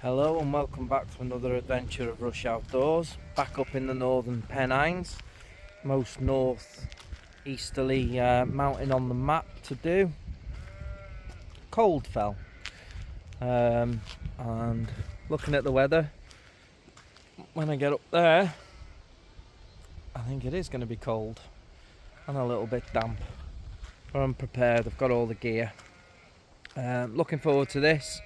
Hello and welcome back to another adventure of Rush Outdoors. Back up in the northern Pennines, most north-easterly mountain on the map to do. Cood Fell. And looking at the weather, when I get up there, I think it is going to be cold and a little bit damp. But I'm prepared, I've got all the gear. Looking forward to this.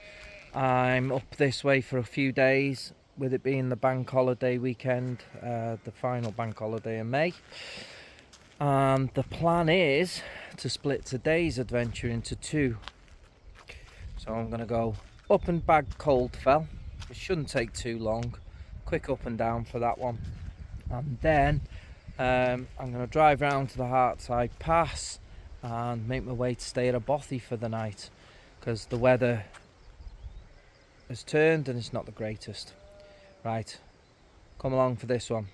I'm up this way for a few days, with it being the bank holiday weekend, the final bank holiday in May. And the plan is to split today's adventure into two. So I'm going to go up and back Cood Fell. It shouldn't take too long. Quick up and down for that one. And then I'm going to drive round to the Hartside Pass and make my way to stay at a bothy for the night, because the weather has turned and it's not the greatest. Right, come along for this one.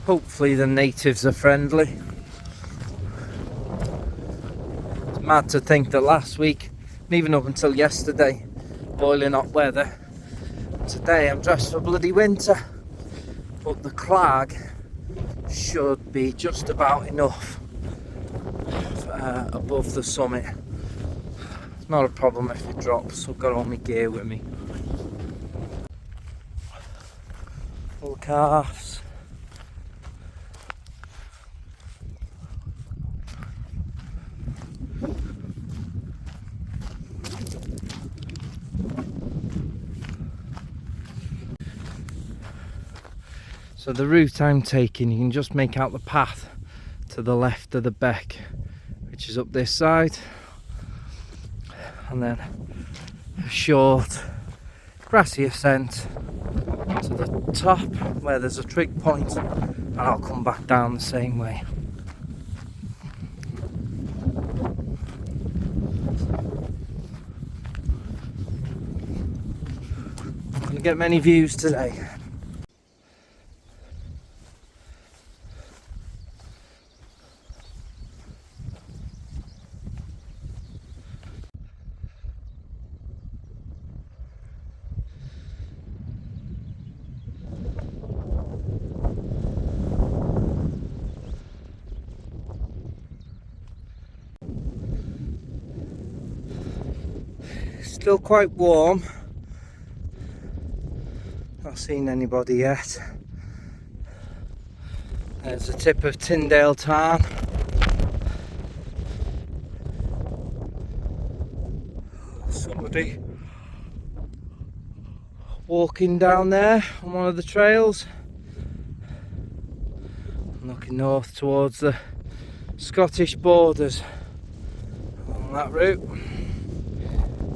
Hopefully the natives are friendly. It's mad to think that last week, and even up until yesterday, boiling hot weather. Today I'm dressed for bloody winter. But the clag should be just about enough above the summit. It's not a problem if it drops. I've got all my gear with me. All calves. So the route I'm taking, you can just make out the path to the left of the beck, which is up this side, and then a short grassy ascent to the top where there's a trig point, and I'll come back down the same way. Not going to get many views today. Still quite warm. Not seen anybody yet. There's the tip of Tyndale Tarn. Somebody walking down there on one of the trails. I'm looking north towards the Scottish borders on that route.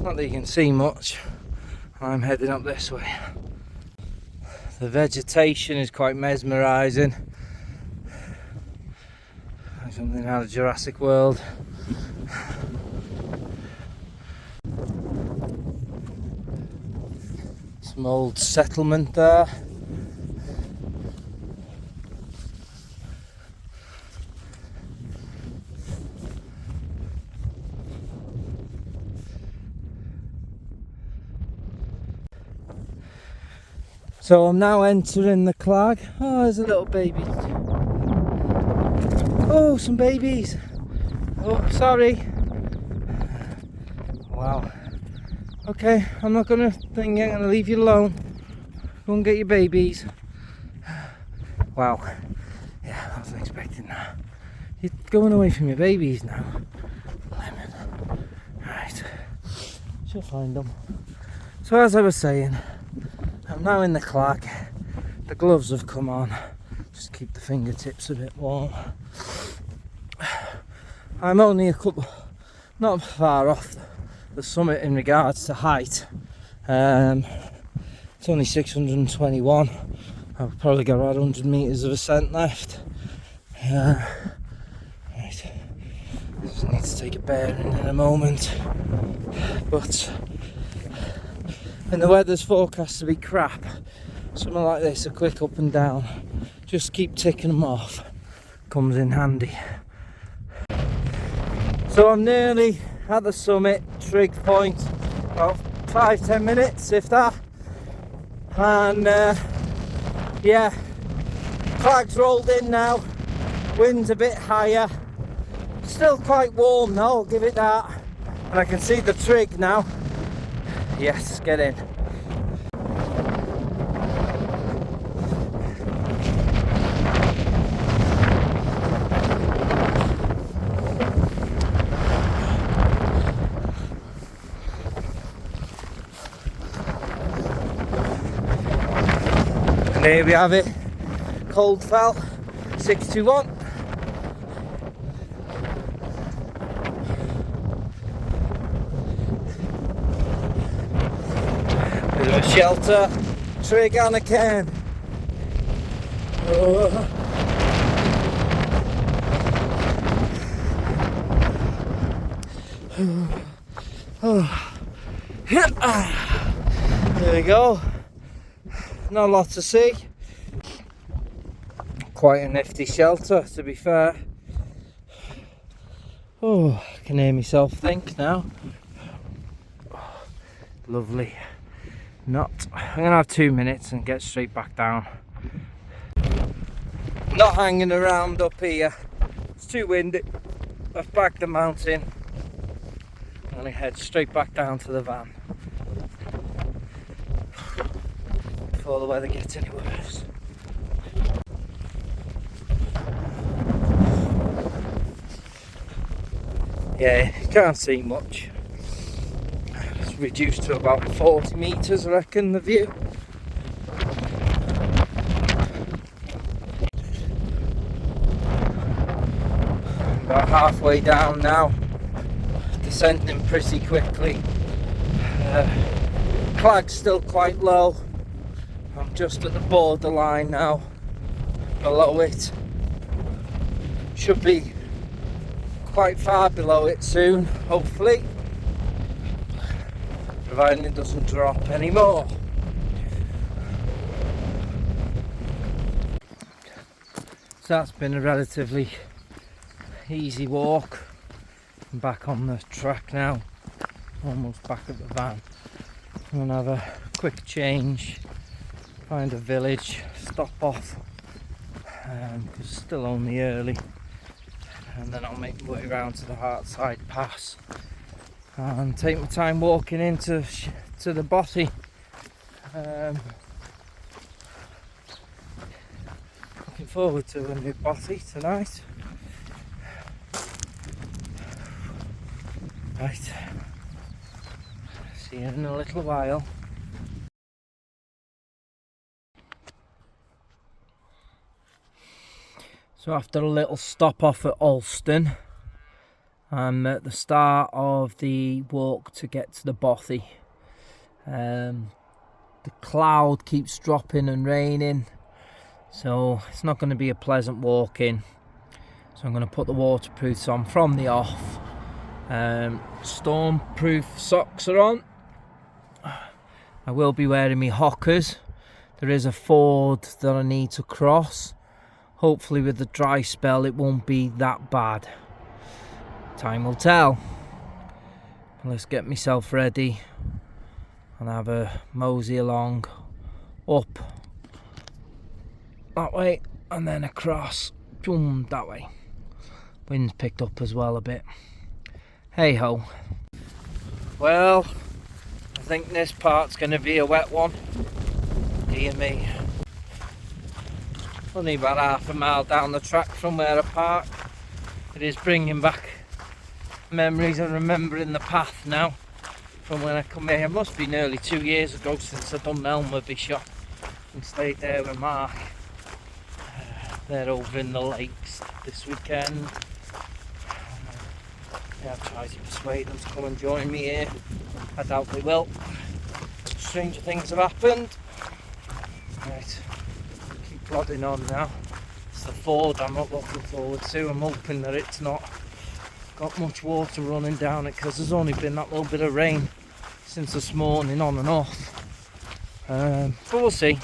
Not that you can see much. I'm heading up this way. The vegetation is quite mesmerising. Like something out of Jurassic World. Some old settlement there. So I'm now entering the clag. Oh, there's a little baby. Oh, some babies. Oh, sorry. Wow. Okay, I'm not gonna think I'm gonna leave you alone. Go and get your babies. Wow. Yeah, I wasn't expecting that. You're going away from your babies now. Lemon. Right. She'll find them. So as I was saying, I'm now in the clag. The gloves have come on, just keep the fingertips a bit warm. I'm only not far off the summit in regards to height. It's only 621. I've probably got about 100 metres of ascent left. Right. Just need to take a bearing in a moment. But when the weather's forecast to be crap, something like this, a quick up and down, just keep ticking them off, comes in handy. So I'm nearly at the summit, trig point, about 5-10 minutes if that. And yeah, clag's rolled in now, wind's a bit higher, still quite warm though, I'll give it that. And I can see the trig now. Yes, get in. And there we have it, Cood Fell 621. Bit of a shelter, trig and a cairn. There we go. Not a lot to see. Quite a nifty shelter, to be fair. Oh, I can hear myself think now. Lovely. I'm gonna have 2 minutes and get straight back down. Not hanging around up here. It's too windy. I've backed the mountain. I'm gonna head straight back down to the van before the weather gets any worse. Yeah, you can't see much. It's reduced to about 40 metres, I reckon, the view. About halfway down now, descending pretty quickly. Clag's still quite low. I'm just at the borderline now, below it. Should be quite far below it soon, hopefully, providing it doesn't drop anymore. So that's been a relatively easy walk. I'm back on the track now, almost back at the van. I'm gonna have a quick change, find a village, stop off, because it's still only early, and then I'll make my way around to the Hartside Pass and take my time walking into the Bothy. Looking forward to a new Bothy tonight. Right, see you in a little while. So after a little stop off at Alston, I'm at the start of the walk to get to the Bothy. The cloud keeps dropping and raining, so it's not going to be a pleasant walk in. So I'm going to put the waterproofs on from the off. Stormproof socks are on. I will be wearing my hockers. There is a ford that I need to cross. Hopefully with the dry spell it won't be that bad. Time will tell. Let's get myself ready and have a mosey along up that way and then across, boom, that way. Wind's picked up as well a bit. Hey ho. Well, I think this part's going to be a wet one. Dear me. Only about half a mile down the track from where I park. It is bringing back memories of remembering the path now. from when I come here. It must be nearly 2 years ago since I've done Melmerby shop and stayed there with Mark. They're over in the lakes this weekend. Yeah, I've tried to persuade them to come and join me here. I doubt they will. Stranger things have happened. Right, keep plodding on now. It's the ford I'm not looking forward to. I'm hoping that it's not got much water running down it, because there's only been that little bit of rain since this morning, on and off. But we'll see.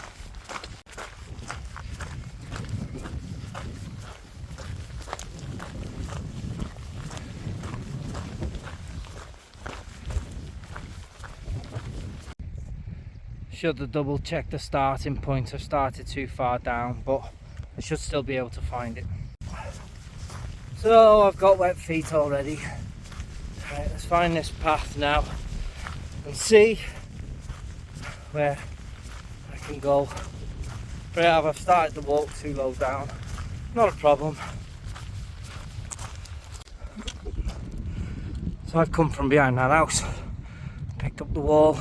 Should have double checked the starting point. I've started too far down, but I should still be able to find it. So I've got wet feet already. Right, let's find this path now and see where I can go. But I've started the walk too low down. Not a problem. So I've come from behind that house, picked up the wall,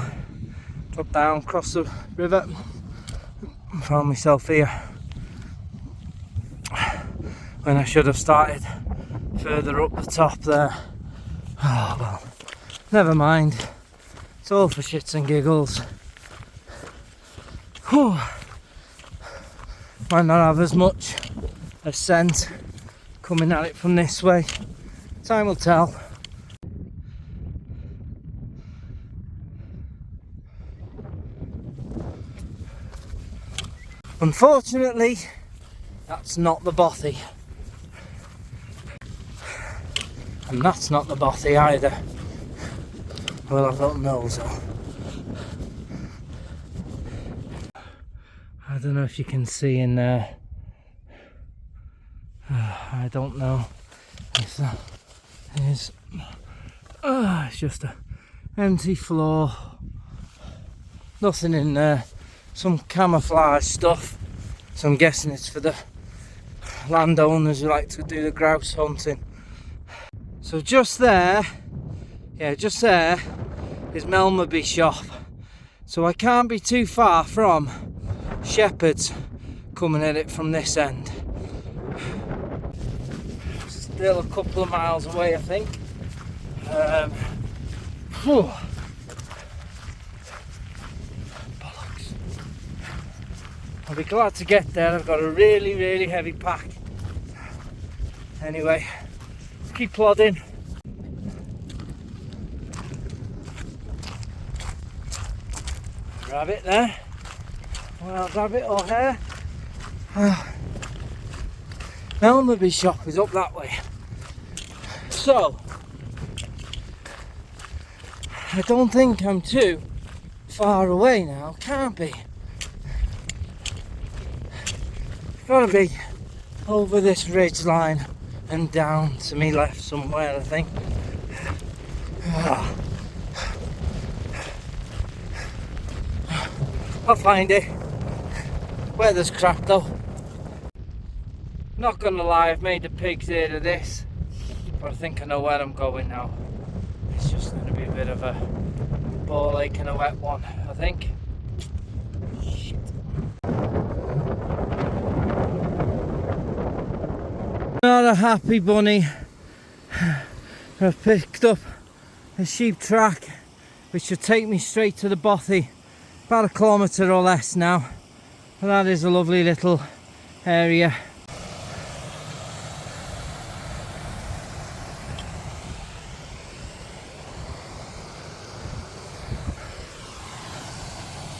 dropped down, crossed the river, and found myself here when I should have started further up the top there. Oh well, never mind. It's all for shits and giggles. Whew. Might not have as much ascent coming at it from this way. Time will tell. Unfortunately, that's not the Bothy. And that's not the Bothy either. Well, I've got nose though. I don't know if you can see in there. I don't know if that is. It's just an empty floor. Nothing in there. Some camouflage stuff. So I'm guessing it's for the landowners who like to do the grouse hunting. So just there, yeah, just there is Melmerby shop. So I can't be too far from Shepherds coming at it from this end. Still a couple of miles away, I think. Bollocks. I'll be glad to get there. I've got a really, really heavy pack. Anyway, keep plodding. Rabbit there. Well, rabbit or hare. Melmerby shop is up that way. So, I don't think I'm too far away now. Can't be. Gotta be over this ridge line and down to me left somewhere, I think. I'll find it. Weather's crap though. Not gonna lie, I've made a pig's ear of this, but I think I know where I'm going now. It's just gonna be a bit of a ball ache and a wet one, I think. Shit. Not a happy bunny. I've picked up a sheep track which should take me straight to the Bothy, about 1 kilometre or less now. And that is a lovely little area.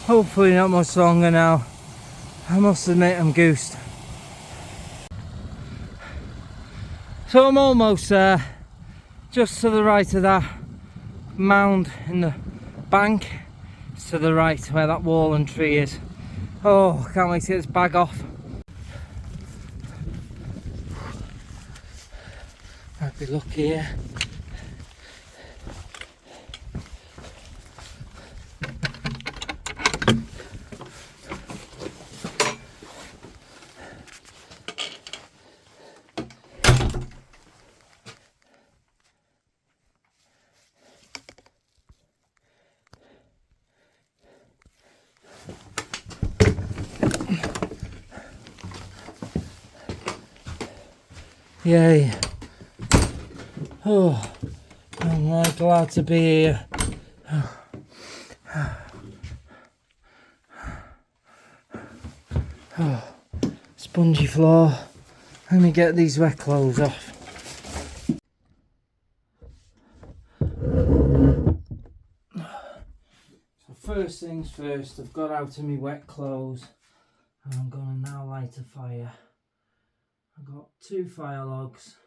Hopefully not much longer now. I must admit I'm goosed. So I'm almost there, just to the right of that mound in the bank. It's to the right where that wall and tree is. Oh, I can't wait to get this bag off. Might be lucky here. Yay. Oh, I'm glad to be here. Oh, spongy floor. Let me get these wet clothes off. So first things first, I've got out of my wet clothes and I'm gonna now light a fire. I've got 2 fire logs.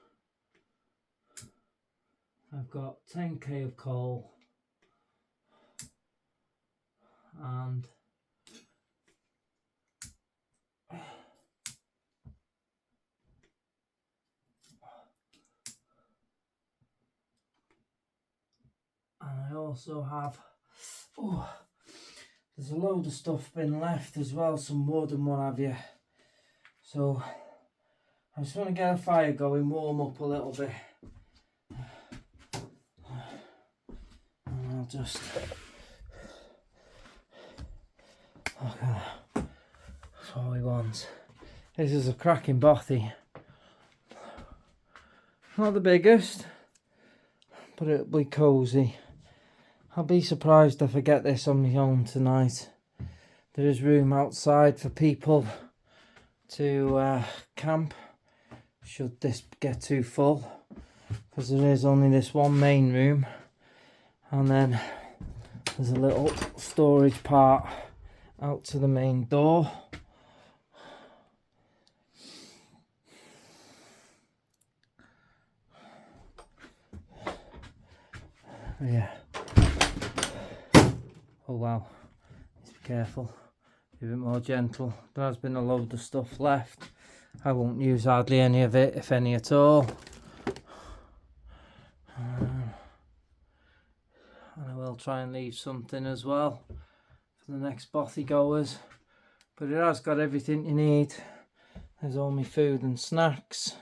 I've got 10k of coal and I also have, there's a load of stuff been left as well, some wood and what have you. So I just want to get a fire going, warm up a little bit. And I'll just, okay, that's what we want. This is a cracking bothy. Not the biggest, but it'll be cosy. I'll be surprised if I get this on my own tonight. There is room outside for people to camp should this get too full, because there is only this one main room and then there's a little storage part out to the main door. Yeah. Oh wow, let's be careful, be a bit more gentle. There has been a load of stuff left. I won't use hardly any of it, if any at all. And I will try and leave something as well for the next bothy goers. But it has got everything you need. There's all my food and snacks.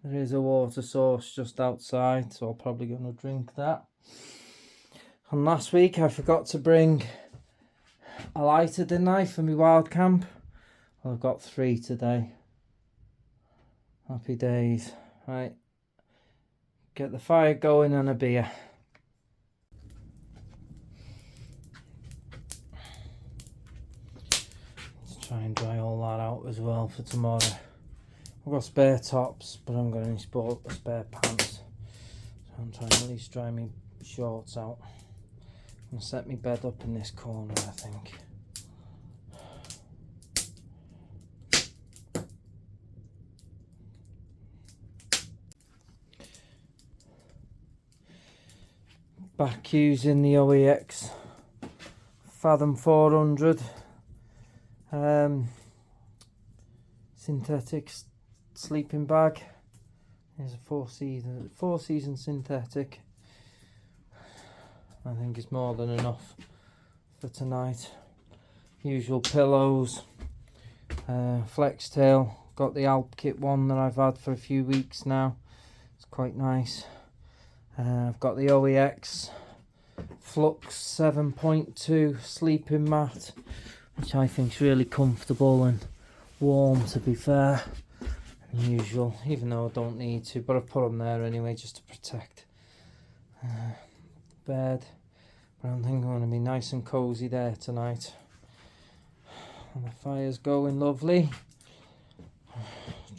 There is a water source just outside, so I'm probably going to drink that. And last week I forgot to bring a lighter, didn't I, for my wild camp? Well, I've got 3 today. Happy days. Right, get the fire going and a beer. Let's try and dry all that out as well for tomorrow. I've got spare tops, but I'm going to need spare pants. So I'm trying to at least dry my shorts out. I'm going to set my bed up in this corner, I think. Back using the OEX Fathom 400 synthetic sleeping bag. There's a four season synthetic. I think it's more than enough for tonight. Usual pillows, flex tail. Got the Alp kit one that I've had for a few weeks now. It's quite nice. I've got the OEX Flux 7.2 sleeping mat, which I think is really comfortable and warm, to be fair. Unusual, even though I don't need to, but I've put them there anyway just to protect bed. But I think I'm going to be nice and cozy there tonight. And the fire's going lovely.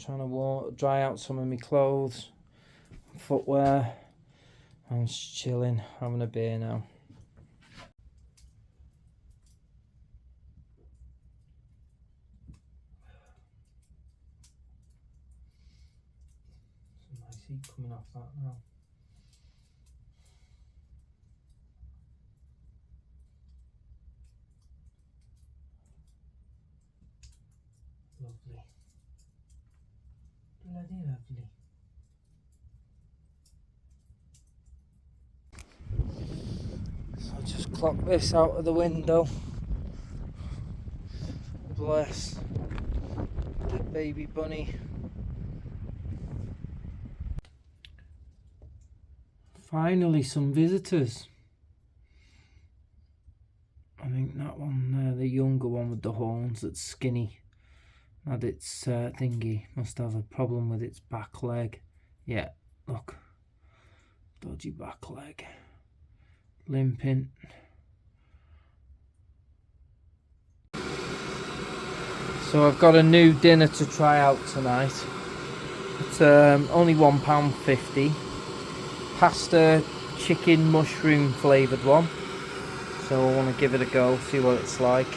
Trying to dry out some of my clothes, footwear. I'm just chilling, having a beer now. Some nice heat coming off that now. Lovely. Bloody lovely. So I'll just clock this out of the window. Bless the baby bunny. Finally some visitors. I think that one there, the younger one with the horns, that's skinny. Had its thingy, must have a problem with its back leg. Yeah, look, dodgy back leg, limping. So I've got a new dinner to try out tonight. It's only £1.50. Pasta chicken mushroom flavoured one. So I want to give it a go, see what it's like.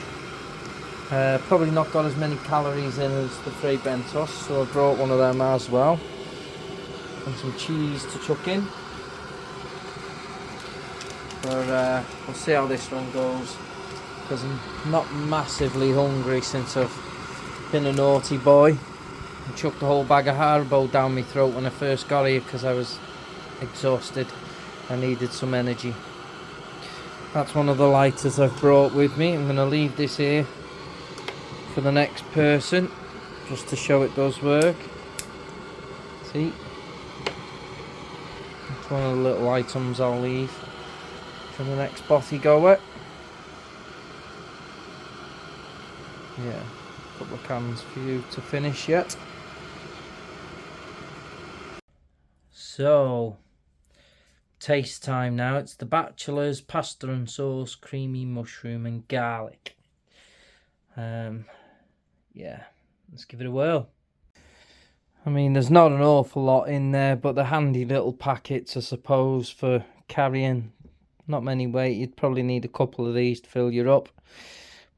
Probably not got as many calories in as the Fray Bentos, so I brought one of them as well. And some cheese to chuck in. But we'll see how this one goes, because I'm not massively hungry since I've been a naughty boy and chucked the whole bag of Haribo down my throat when I first got here because I was exhausted. I needed some energy. That's one of the lighters I've brought with me. I'm going to leave this here for the next person, just to show it does work. See? That's one of the little items I'll leave for the next bothy goer. Yeah, a couple of cans for you to finish yet. So, taste time now. It's the Bachelor's pasta and sauce, creamy mushroom and garlic. Yeah, let's give it a whirl. I mean, there's not an awful lot in there, but they're handy little packets, I suppose, for carrying not many weight. You'd probably need a couple of these to fill you up.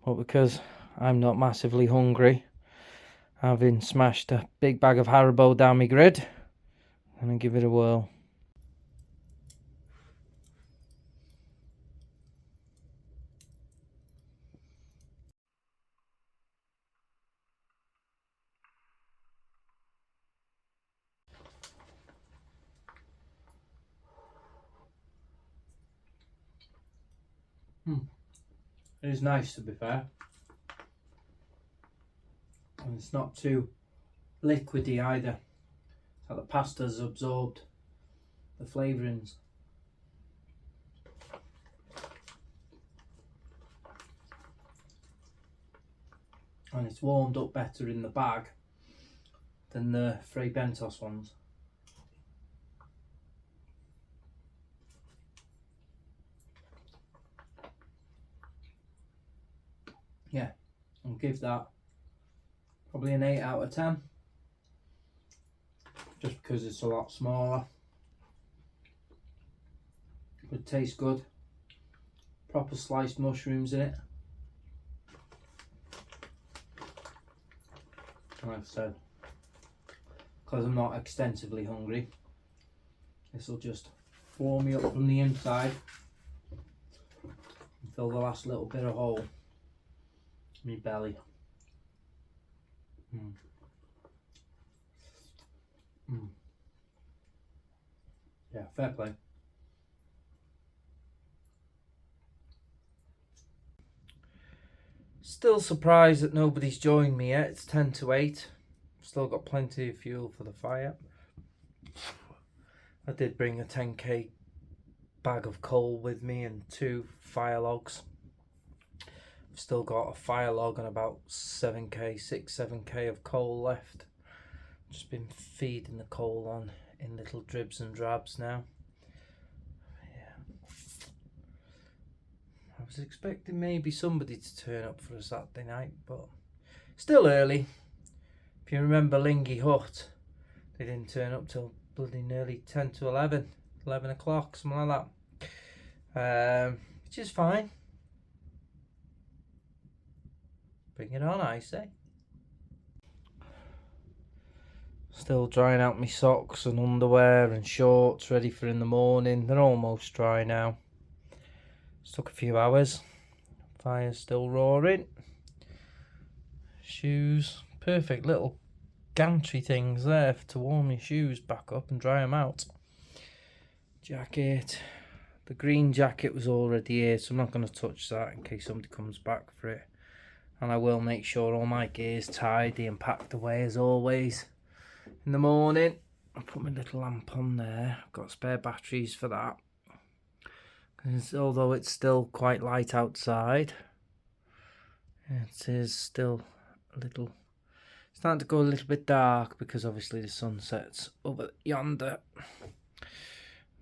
But because I'm not massively hungry, having smashed a big bag of Haribo down my grid, I'm going to give it a whirl. It is nice, to be fair. And it's not too liquidy either. So the pasta's absorbed the flavourings. And it's warmed up better in the bag than the Fray Bentos ones. Yeah, I'll give that probably an 8 out of 10. Just because it's a lot smaller. It tastes good. Proper sliced mushrooms in it. Like I said, because I'm not extensively hungry, this will just warm me up from the inside and fill the last little bit of hole in my belly. Yeah, fair play. Still surprised that nobody's joined me yet. It's 10 to 8. Still got plenty of fuel for the fire. I did bring a 10k bag of coal with me and 2 fire logs. I've still got a fire log and about 7k of coal left. Just been feeding the coal on in little dribs and drabs now. Yeah. I was expecting maybe somebody to turn up for a Saturday night, but still early. If you remember Lingy Hut, they didn't turn up till bloody nearly 10 to 11 o'clock, something like that. Which is fine. Bring it on, I say. Still drying out my socks and underwear and shorts, ready for in the morning. They're almost dry now. It's took a few hours. Fire's still roaring. Shoes, perfect little gantry things there to warm your shoes back up and dry them out. Jacket, the green jacket was already here, so I'm not going to touch that in case somebody comes back for it. And I will make sure all my gear's tidy and packed away as always. In the morning, I put my little lamp on there. I've got spare batteries for that. Because although it's still quite light outside, it is still a little Starting to go a little bit dark because obviously the sun sets over yonder.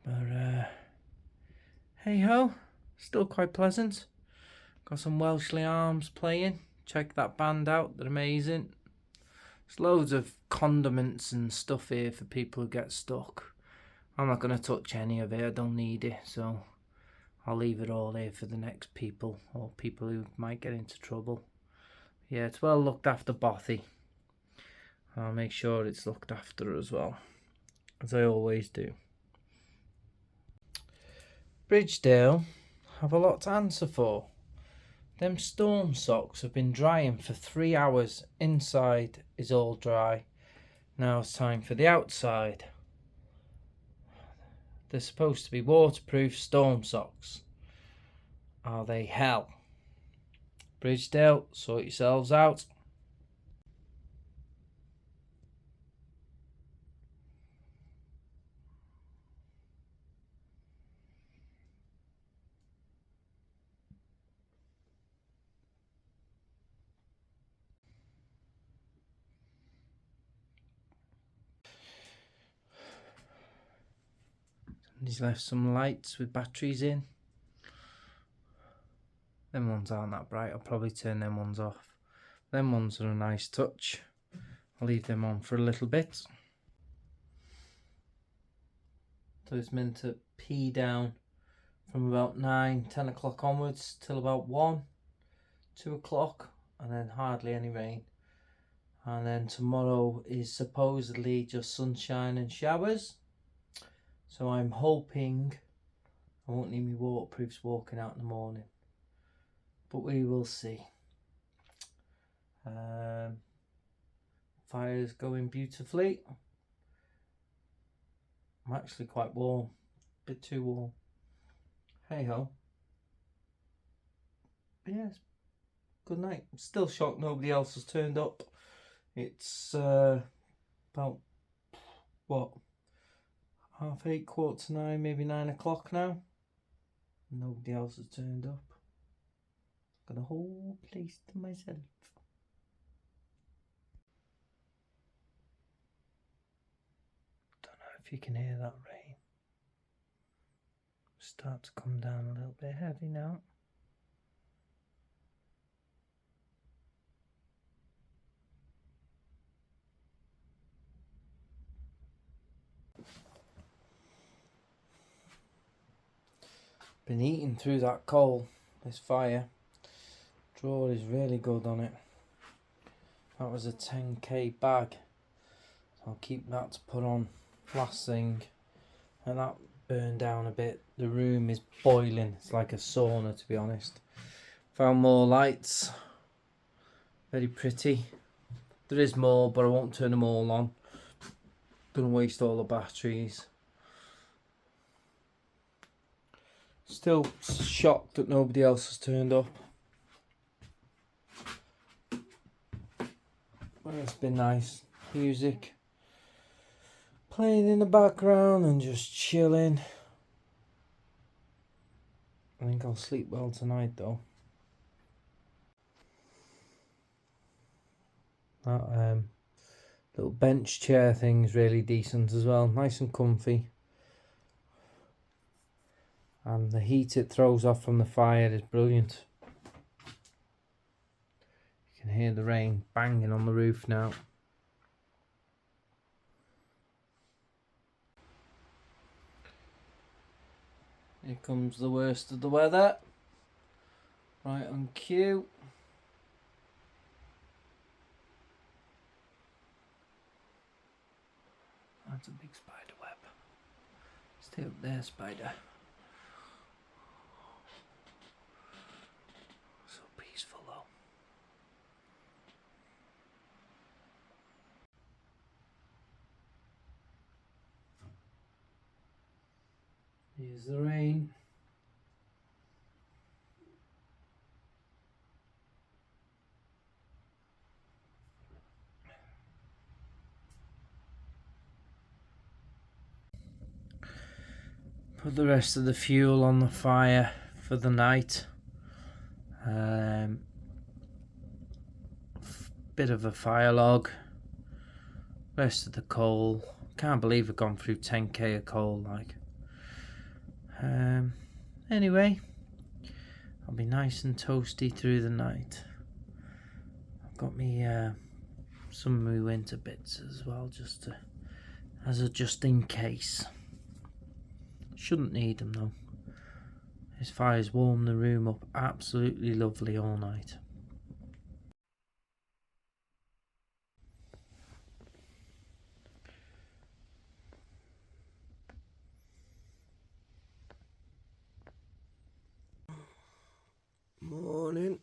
But hey ho, still quite pleasant. Got some Welshly Arms playing. Check that band out, they're amazing. There's loads of condiments and stuff here for people who get stuck. I'm not going to touch any of it, I don't need it, so I'll leave it all here for the next people, or people who might get into trouble. Yeah, it's well looked after Bothy. I'll make sure it's looked after as well, as I always do. Bridgedale have a lot to answer for. Them storm socks have been drying for 3 hours. Inside is all dry. Now it's time for the outside. They're supposed to be waterproof storm socks. Are they hell? Bridgedale, sort yourselves out. He's left some lights with batteries in. Them ones aren't that bright. I'll probably turn them ones off. Them ones are a nice touch. I'll leave them on for a little bit. So it's meant to pee down from about 9, 10 o'clock onwards till about 1, 2 o'clock, and then hardly any rain. And then tomorrow is supposedly just sunshine and showers. So I'm hoping I won't need me waterproofs walking out in the morning. But we will see. Fire's going beautifully. I'm actually quite warm. A bit too warm. Hey ho. But yes, good night. I'm still shocked nobody else has turned up. It's about, what, 8:30, 8:45, maybe 9 o'clock now. Nobody else has turned up. Got a whole place to myself. Don't know if you can hear that rain. Start to come down a little bit heavy now. Been eating through that coal, this fire. Drawer is really good on it. That was a 10k bag. I'll keep that to put on last thing. And that burned down a bit. The room is boiling. It's like a sauna, to be honest. Found more lights. Very pretty. There is more, but I won't turn them all on. Gonna waste all the batteries. Still shocked that nobody else has turned up. But it's been nice. Music playing in the background and just chilling. I think I'll sleep well tonight though. That little bench chair thing is really decent as well. Nice and comfy. And the heat it throws off from the fire is brilliant. You can hear the rain banging on the roof now. Here comes the worst of the weather. Right on cue. That's a big spider web. Stay up there, spider. So peaceful though. Here's the rain. Put the rest of the fuel on the fire for the night. Bit of a fire log. Rest of the coal. Can't believe I've gone through 10k of coal, like. Anyway, I'll be nice and toasty through the night. I've got me some of my winter bits as well, just in case. Shouldn't need them though. This fire's warmed the room up absolutely lovely all night. Morning.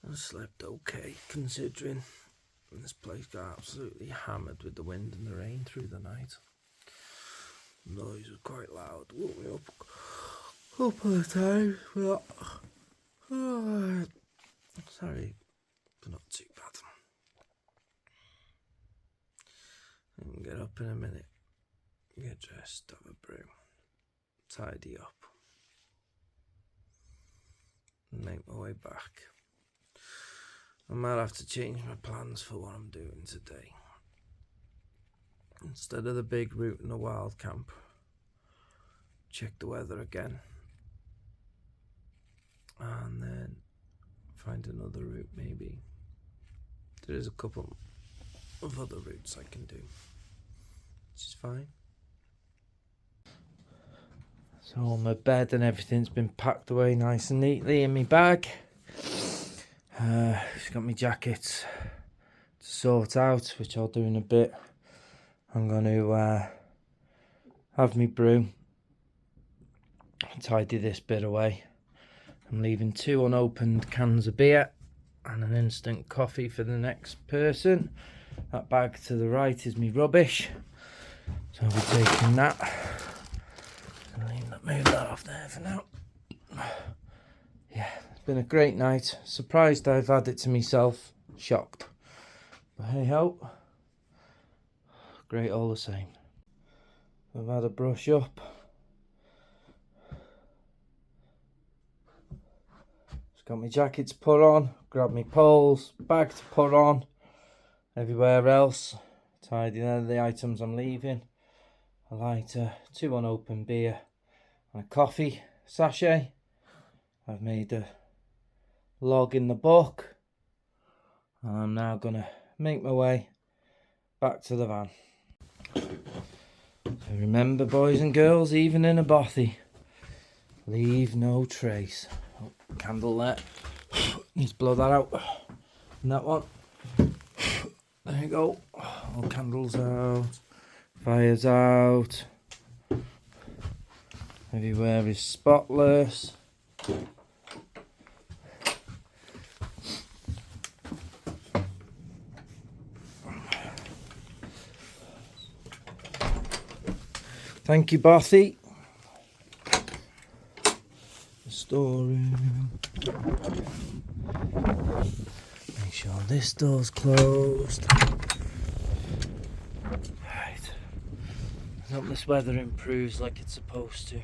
I slept okay considering this place got absolutely hammered with the wind and the rain through the night. The noise was quite loud, woke me up a couple of times, but sorry, but not too bad. I can get up in a minute, get dressed, have a brew, tidy up, and make my way back. I might have to change my plans for what I'm doing today. Instead of the big route in the wild camp, check the weather again, and then find another route maybe. There is a couple of other routes I can do, which is fine. So my bed and everything's been packed away nice and neatly in my bag. Just got my jackets to sort out, which I'll do in a bit. I'm going to have me brew, tidy this bit away. I'm leaving 2 unopened cans of beer and an instant coffee for the next person. That bag to the right is me rubbish, so I'll be taking that. Move that off there for now. Yeah, it's been a great night. Surprised I've had it to myself. Shocked. But hey ho. Great all the same. I've had a brush up. Just got my jacket to put on. Grab my poles. Bag to put on. Everywhere else. Tidying the items I'm leaving. A lighter. 2 unopened beer. And a coffee sachet. I've made a log in the book. And I'm now going to make my way back to the van. So remember, boys and girls, even in a bothy, leave no trace. Oh, candle there. Need to blow that out. And that one. There you go. All candles out. Fire's out. Everywhere is spotless. Thank you, Bothy. The storeroom. Make sure this door's closed. Right. I hope this weather improves like it's supposed to.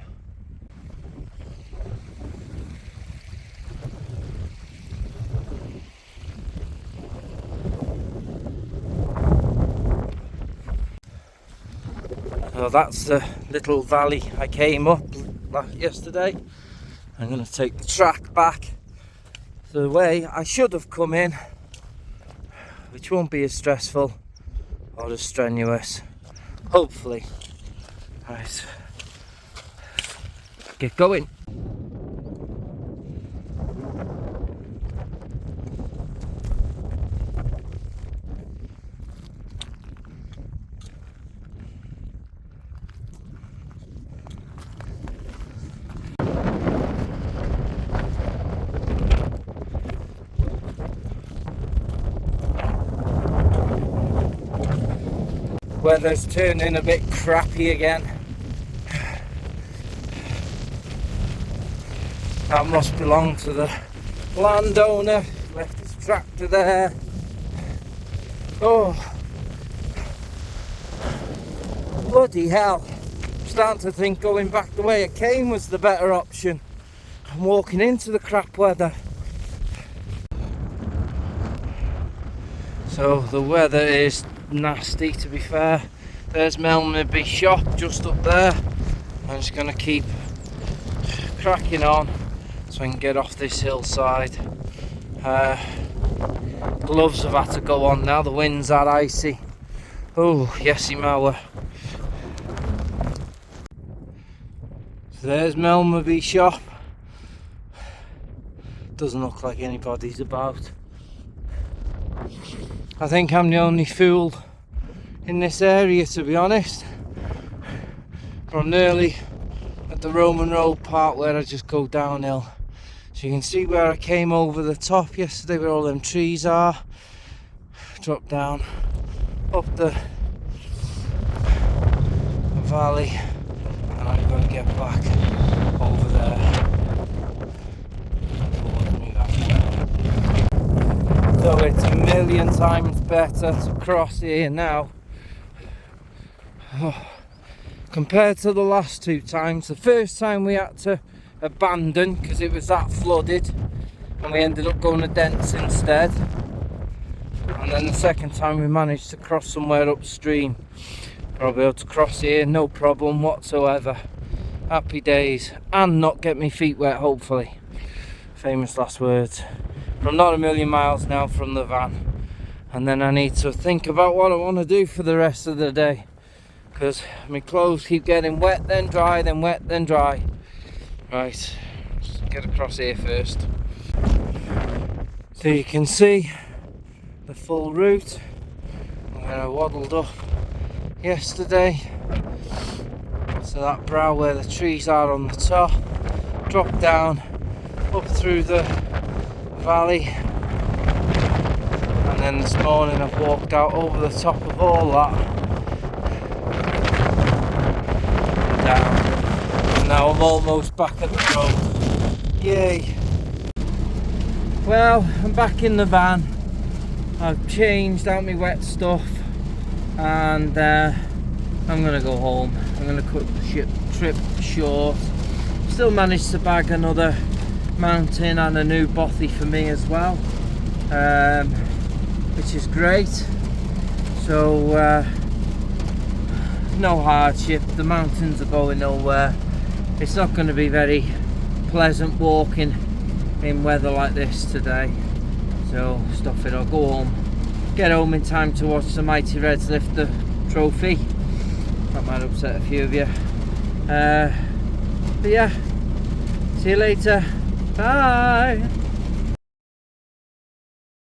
So that's the little valley I came up yesterday. I'm going to take the track back the way I should have come in, which won't be as stressful or as strenuous, hopefully. Right, get going. Weather's turning a bit crappy again. That must belong to the landowner. Left his tractor there. Oh, bloody hell. I'm starting to think going back the way I came was the better option. I'm walking into the crap weather. So the weather is nasty, to be fair. There's Melmaby shop just up there. I'm just going to keep cracking on so I can get off this hillside. Gloves have had to go on now, the winds are icy. Oh, yesy mower. So there's Melmaby shop. Doesn't look like anybody's about. I think I'm the only fool in this area, to be honest. I'm nearly at the Roman Road part where I just go downhill. So you can see where I came over the top yesterday where all them trees are. Drop down up the valley and I'm going to get back over there. So it's a million times better to cross here now. Compared to the last two times. The first time we had to abandon because it was that flooded and we ended up going to Dents instead. And then the second time we managed to cross somewhere upstream. I'll be able to cross here, no problem whatsoever. Happy days. And not get my feet wet, hopefully. Famous last words. I'm not a million miles now from the van. And then I need to think about what I want to do for the rest of the day. Because my clothes keep getting wet, then dry, then wet, then dry. Right, let's get across here first. So you can see the full route where I waddled up yesterday. So that brow where the trees are on the top, drop down up through the valley, and then this morning I've walked out over the top of all that down, and now I'm almost back at the road. Yay! Well, I'm back in the van. I've changed out my wet stuff and I'm gonna go home. I'm gonna cut the trip short. Still managed to bag another mountain and a new bothy for me as well, which is great. So no hardship. The mountains are going nowhere. It's not going to be very pleasant walking in weather like this today, so stuff it. I'll go home, get home in time to watch the Mighty Reds lift the trophy. That might upset a few of you, but yeah, see you later. Bye.